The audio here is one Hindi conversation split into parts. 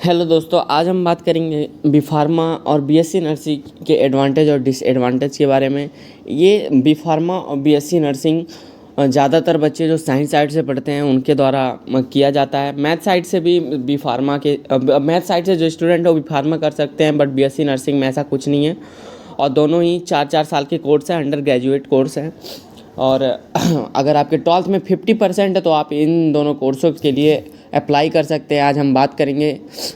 हेलो दोस्तों, आज हम बात करेंगे बी फार्मा और बीएससी नर्सिंग के एडवांटेज और डिसएडवांटेज के बारे में। ये बी फार्मा और बीएससी नर्सिंग ज़्यादातर बच्चे जो साइंस साइड से पढ़ते हैं उनके द्वारा किया जाता है। मैथ साइड से भी बी फार्मा के मैथ साइड से जो स्टूडेंट है वो बी फार्मा कर सकते हैं, बट बीएससी नर्सिंग में ऐसा कुछ नहीं है। और दोनों ही 4-4 साल के कोर्स हैं, अंडर ग्रेजुएट कोर्स हैं। और अगर आपके 12th में 50% है तो आप इन दोनों कोर्सों के लिए अप्लाई कर सकते हैं। आज हम बात करेंगे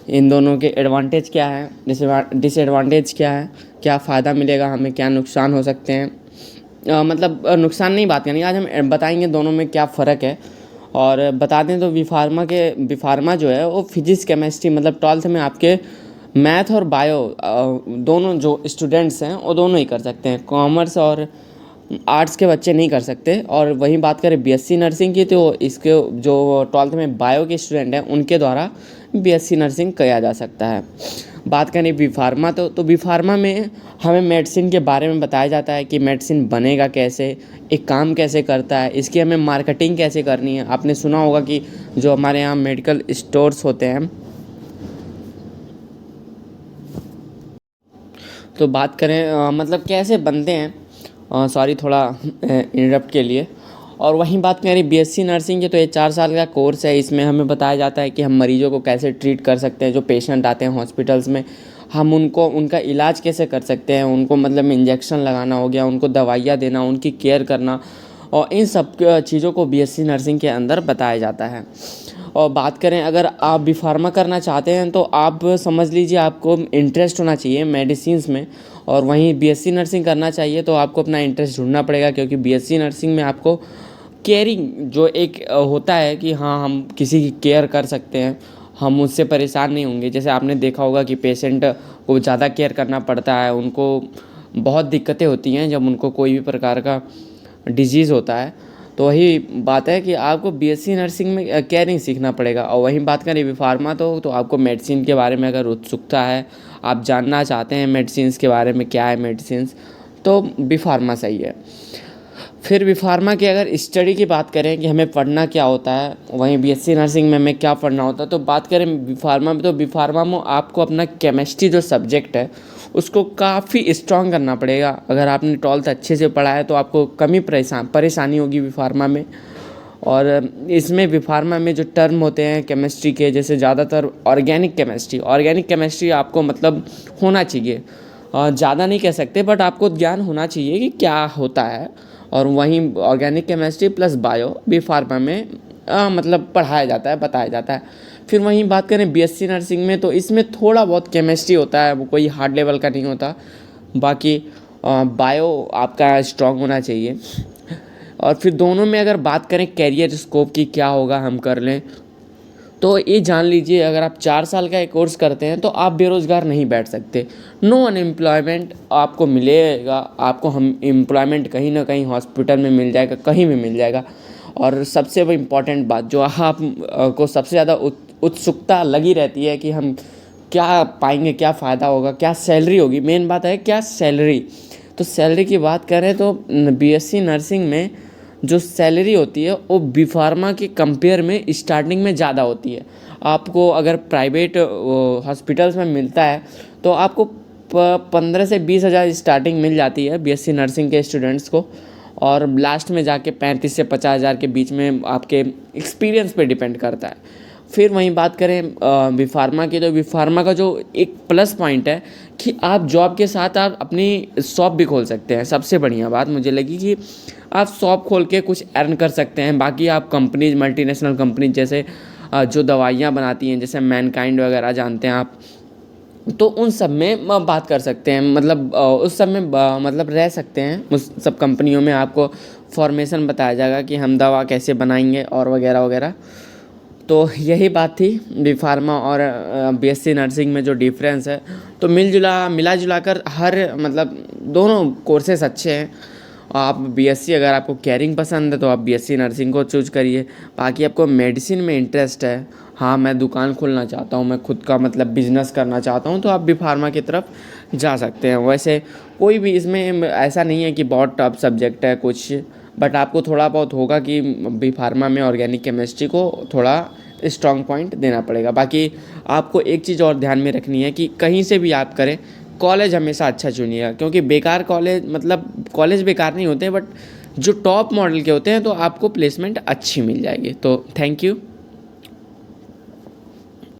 इन दोनों के एडवांटेज क्या है, डिसएडवांटेज क्या है, क्या फ़ायदा मिलेगा हमें, क्या नुकसान हो सकते हैं। नुकसान नहीं बात करेंगे, आज हम बताएंगे दोनों में क्या फ़र्क है। और बता दें तो बी फार्मा जो है वो फिजिक्स केमिस्ट्री मतलब 12th में आपके मैथ और बायो दोनों जो स्टूडेंट्स हैं वो दोनों ही कर सकते हैं। कॉमर्स और आर्ट्स के बच्चे नहीं कर सकते। और वहीं बात करें बीएससी नर्सिंग की, तो इसके जो 12th में बायो के स्टूडेंट हैं उनके द्वारा बीएससी नर्सिंग किया जा सकता है। बात करें बी फार्मा तो बी फार्मा में हमें मेडिसिन के बारे में बताया जाता है कि मेडिसिन बनेगा कैसे, एक काम कैसे करता है, इसकी हमें मार्केटिंग कैसे करनी है। आपने सुना होगा कि जो हमारे यहाँ मेडिकल स्टोर्स होते हैं, तो बात करें कैसे बनते हैं। सॉरी थोड़ा इंटरप्ट के लिए। और वहीं बात करें बीएससी नर्सिंग की, तो ये 4 साल का कोर्स है। इसमें हमें बताया जाता है कि हम मरीजों को कैसे ट्रीट कर सकते हैं। जो पेशेंट आते हैं हॉस्पिटल्स में, हम उनका इलाज कैसे कर सकते हैं। उनको इंजेक्शन लगाना हो गया, उनको दवाइयाँ देना, उनकी केयर करना, और इन सब चीज़ों को बीएससी नर्सिंग के अंदर बताया जाता है। और बात करें अगर आप बी फार्मा करना चाहते हैं तो आप समझ लीजिए आपको इंटरेस्ट होना चाहिए मेडिसिन्स में। और वहीं बीएससी नर्सिंग करना चाहिए तो आपको अपना इंटरेस्ट ढूंढना पड़ेगा, क्योंकि बीएससी नर्सिंग में आपको केयरिंग जो एक होता है कि हाँ हम किसी की केयर कर सकते हैं, हम उससे परेशान नहीं होंगे। जैसे आपने देखा होगा कि पेशेंट को ज़्यादा केयर करना पड़ता है, उनको बहुत दिक्कतें होती हैं जब उनको कोई भी प्रकार का डिजीज़ होता है। तो वही बात है कि आपको बीएससी नर्सिंग में केयरिंग सीखना पड़ेगा। और वहीं बात करें बी फार्मा तो आपको मेडिसिन के बारे में अगर उत्सुकता है, आप जानना चाहते हैं मेडिसिन्स के बारे में क्या है मेडिसिन्स, तो बी फार्मा सही है। फिर बी फार्मा की अगर स्टडी की बात करें कि हमें पढ़ना क्या होता है, वहीं बीएससी नर्सिंग में हमें क्या पढ़ना होता है, तो बात करें बी फार्मा में, तो बी फार्मा में आपको अपना केमिस्ट्री जो सब्जेक्ट है उसको काफ़ी स्ट्रॉन्ग करना पड़ेगा। अगर आपने 12th अच्छे से पढ़ा है तो आपको कमी परेशानी होगी बी फार्मा में। और इसमें बी फार्मा में जो टर्म होते हैं केमिस्ट्री के, जैसे ज़्यादातर ऑर्गेनिक केमिस्ट्री आपको होना चाहिए। ज़्यादा नहीं कह सकते, बट आपको ज्ञान होना चाहिए कि क्या होता है। और वहीं organic chemistry plus bio B pharma में पढ़ाया जाता है, बताया जाता है। फिर वहीं बात करें बीएससी नर्सिंग में, तो इसमें थोड़ा बहुत केमिस्ट्री होता है, वो कोई हार्ड लेवल का नहीं होता। बाकी बायो आपका स्ट्रॉन्ग होना चाहिए। और फिर दोनों में अगर बात करें कैरियर स्कोप की क्या होगा हम कर लें, तो ये जान लीजिए अगर आप 4 साल का एक कोर्स करते हैं तो आप बेरोज़गार नहीं बैठ सकते। नो अनएम्प्लॉयमेंट आपको मिलेगा, आपको हम एम्प्लॉयमेंट कहीं ना कहीं हॉस्पिटल में मिल जाएगा, कहीं भी मिल जाएगा। और सबसे इम्पॉर्टेंट बात जो आप को सबसे ज़्यादा उत्सुकता लगी रहती है कि हम क्या पाएंगे, क्या फ़ायदा होगा, क्या सैलरी होगी। मेन बात है क्या सैलरी। तो सैलरी की बात करें तो बीएससी नर्सिंग में जो सैलरी होती है वो बी फार्मा के कंपेयर में स्टार्टिंग में ज़्यादा होती है। आपको अगर प्राइवेट हॉस्पिटल्स में मिलता है तो आपको 15 से 20 हज़ार स्टार्टिंग मिल जाती है बीएससी नर्सिंग के स्टूडेंट्स को। और लास्ट में जाके 35 से 50 हज़ार के बीच में आपके एक्सपीरियंस पे डिपेंड करता है। फिर वहीं बात करें बी फार्मा की, तो बी फार्मा का जो एक प्लस पॉइंट है कि आप जॉब के साथ आप अपनी शॉप भी खोल सकते हैं। सबसे बढ़िया बात मुझे लगी कि आप शॉप खोल के कुछ अर्न कर सकते हैं। बाकी आप कंपनीज, मल्टीनेशनल कंपनीज जैसे जो दवाइयाँ बनाती हैं, जैसे मैनकाइंड वगैरह जानते हैं आप, तो उन सब में बात कर सकते हैं। उस सब में रह सकते हैं। उस सब कंपनियों में आपको फॉर्मेशन बताया जाएगा कि हम दवा कैसे बनाएंगे और वगैरह वगैरह। तो यही बात थी बी फार्मा और बीएससी नर्सिंग में जो डिफरेंस है। तो मिला जुला कर दोनों कोर्सेस अच्छे हैं। आप बीएससी अगर आपको केयरिंग पसंद है तो आप बीएससी नर्सिंग को चूज करिए। बाकी आपको मेडिसिन में इंटरेस्ट है, हाँ मैं दुकान खोलना चाहता हूँ, मैं खुद का बिजनेस करना चाहता हूँ, तो आप बी फार्मा की तरफ जा सकते हैं। वैसे कोई भी इसमें ऐसा नहीं है कि बहुत टफ सब्जेक्ट है कुछ, बट आपको थोड़ा बहुत होगा कि बी फार्मा में ऑर्गेनिक केमिस्ट्री को थोड़ा स्ट्रॉन्ग पॉइंट देना पड़ेगा। बाकी आपको एक चीज़ और ध्यान में रखनी है कि कहीं से भी आप करें, कॉलेज हमेशा अच्छा चुनिएगा, क्योंकि बेकार कॉलेज मतलब कॉलेज बेकार नहीं होते, बट जो टॉप मॉडल के होते हैं तो आपको प्लेसमेंट अच्छी मिल जाएगी। तो थैंक यू।